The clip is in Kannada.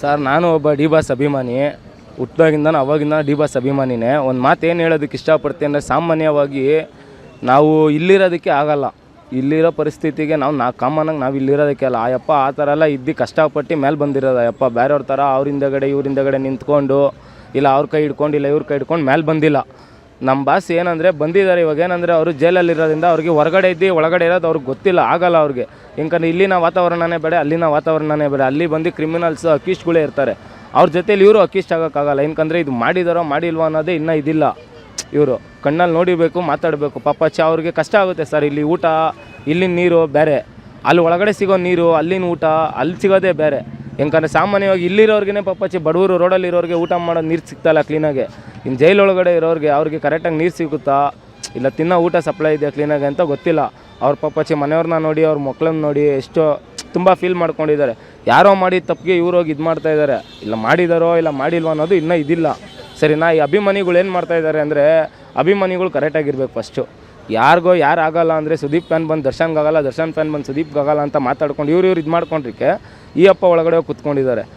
ಸರ್ ನಾನು ಒಬ್ಬ ಡಿ ಬಾಸ್ ಅಭಿಮಾನಿ. ಹುಟ್ಟಿದಾಗಿಂದ ಅವಾಗಿಂದ ಡಿ ಬಾಸ್ ಅಭಿಮಾನಿನೇ. ಒಂದು ಮಾತು ಏನು ಹೇಳೋದಕ್ಕೆ ಇಷ್ಟಪಡ್ತೀನಿ ಅಂದರೆ, ಸಾಮಾನ್ಯವಾಗಿ ನಾವು ಇಲ್ಲಿರೋದಕ್ಕೆ ಆಗಲ್ಲ. ಇಲ್ಲಿರೋ ಪರಿಸ್ಥಿತಿಗೆ ನಾವು ಕಾಮನಾಗಿ ನಾವು ಇಲ್ಲಿರೋದಕ್ಕೆ ಅಲ್ಲ. ಆಯಪ್ಪ ಆ ಥರ ಎಲ್ಲ ಇದ್ದು ಕಷ್ಟಪಟ್ಟು ಮೇಲೆ ಬಂದಿರೋದು. ಆಯಪ್ಪ ಬೇರೆಯವ್ರ ಥರ ಇವ್ರಿಂದಗಡೆ ನಿಂತ್ಕೊಂಡು, ಇಲ್ಲ ಅವ್ರ ಕೈ ಹಿಡ್ಕೊಂಡು, ಇಲ್ಲ ಇವ್ರ ಕೈ ಹಿಡ್ಕೊಂಡು ಮೇಲೆ ಬಂದಿಲ್ಲ. ನಮ್ಮ ಬಾಸ್ ಏನಂದರೆ ಬಂದಿದ್ದಾರೆ. ಇವಾಗ ಏನಂದರೆ ಅವರು ಜೈಲಲ್ಲಿರೋದ್ರಿಂದ ಅವ್ರಿಗೆ ಹೊರಗಡೆ ಇದ್ದು ಒಳಗಡೆ ಇರೋದು ಅವ್ರಿಗೆ ಗೊತ್ತಿಲ್ಲ, ಆಗಲ್ಲ ಅವ್ರಿಗೆ. ಯಾಕಂದರೆ ಇಲ್ಲಿನ ವಾತಾವರಣನೇ ಬೇಡ, ಅಲ್ಲಿನ ವಾತಾವರಣನೇ ಬೇಡ. ಅಲ್ಲಿ ಬಂದು ಕ್ರಿಮಿನಲ್ಸ್ ಅಕ್ಯೂಸ್ಟ್ಗಳೇ ಇರ್ತಾರೆ. ಅವ್ರ ಜೊತೆಲಿ ಇವರು ಅಕ್ಯೂಸ್ಟ್ ಆಗೋಕ್ಕಾಗಲ್ಲ. ಏನಕಂದರೆ ಇದು ಮಾಡಿದಾರೋ ಮಾಡಿಲ್ವೋ ಅನ್ನೋದೇ ಇನ್ನೂ ಇದಿಲ್ಲ. ಇವರು ಕಣ್ಣಲ್ಲಿ ನೋಡಿಬೇಕು, ಮಾತಾಡಬೇಕು. ಪಾಪಚ್ಚ ಅವ್ರಿಗೆ ಕಷ್ಟ ಆಗುತ್ತೆ ಸರ್. ಇಲ್ಲಿ ಊಟ, ಇಲ್ಲಿನ ನೀರು ಬೇರೆ, ಅಲ್ಲಿ ಒಳಗಡೆ ಸಿಗೋ ನೀರು, ಅಲ್ಲಿನ ಊಟ, ಅಲ್ಲಿ ಸಿಗೋದೇ ಬೇರೆ. ಯಾಕಂದರೆ ಸಾಮಾನ್ಯವಾಗಿ ಇಲ್ಲಿರೋರ್ಗೆ ಪಾಪಚ್ಚಿ ಬಡವರು ರೋಡಲ್ಲಿರೋರಿಗೆ ಊಟ ಮಾಡೋದು ನೀರು ಸಿಗ್ತಾಯಿಲ್ಲ ಕ್ಲೀನಾಗೆ. ಇನ್ನು ಜೈಲೊಳಗಡೆ ಇರೋರಿಗೆ ಅವ್ರಿಗೆ ಕರೆಕ್ಟಾಗಿ ನೀರು ಸಿಗುತ್ತಾ, ಇಲ್ಲ ತಿನ್ನೋ ಊಟ ಸಪ್ಲೈ ಇದೆಯಾ ಕ್ಲೀನಾಗಿ ಅಂತ ಗೊತ್ತಿಲ್ಲ. ಅವ್ರ ಪಾಪಚ್ಚಿ ಮನೆಯವ್ರನ್ನ ನೋಡಿ, ಅವ್ರ ಮಕ್ಕಳನ್ನ ನೋಡಿ ಎಷ್ಟೋ ತುಂಬ ಫೀಲ್ ಮಾಡ್ಕೊಂಡಿದ್ದಾರೆ. ಯಾರೋ ಮಾಡಿದ ತಪ್ಪಿಗೆ ಇವ್ರು ಹೋಗಿ ಇದು ಮಾಡ್ತಾಯಿದ್ದಾರೆ. ಇಲ್ಲ ಮಾಡಿದಾರೋ ಇಲ್ಲ ಮಾಡಿಲ್ವೋ ಅನ್ನೋದು ಇನ್ನೂ ಇದಿಲ್ಲ. ಸರಿನಾ? ಈ ಅಭಿಮಾನಿಗಳು ಏನು ಮಾಡ್ತಾಯಿದ್ದಾರೆ ಅಂದರೆ, ಅಭಿಮಾನಿಗಳು ಕರೆಕ್ಟಾಗಿರ್ಬೇಕು ಫಸ್ಟು. ಯಾರಿಗೋ ಯಾರು ಆಗಲ್ಲ ಅಂದರೆ, ಸುದೀಪ್ ಫ್ಯಾನ್ ಬಂದು ದರ್ಶನ್ಗಾಗಲ್ಲ, ದರ್ಶನ್ ಫ್ಯಾನ್ ಬಂದು ಸುದೀಪ್ಗಾಗಲ್ಲ ಅಂತ ಮಾತಾಡ್ಕೊಂಡು ಇವ್ರು ಇದು ಮಾಡ್ಕೊಂಡ್ರಿಕೆ ಈ ಅಪ್ಪ ಒಳಗಡೆ ಕುತ್ಕೊಂಡಿದ್ದಾರೆ.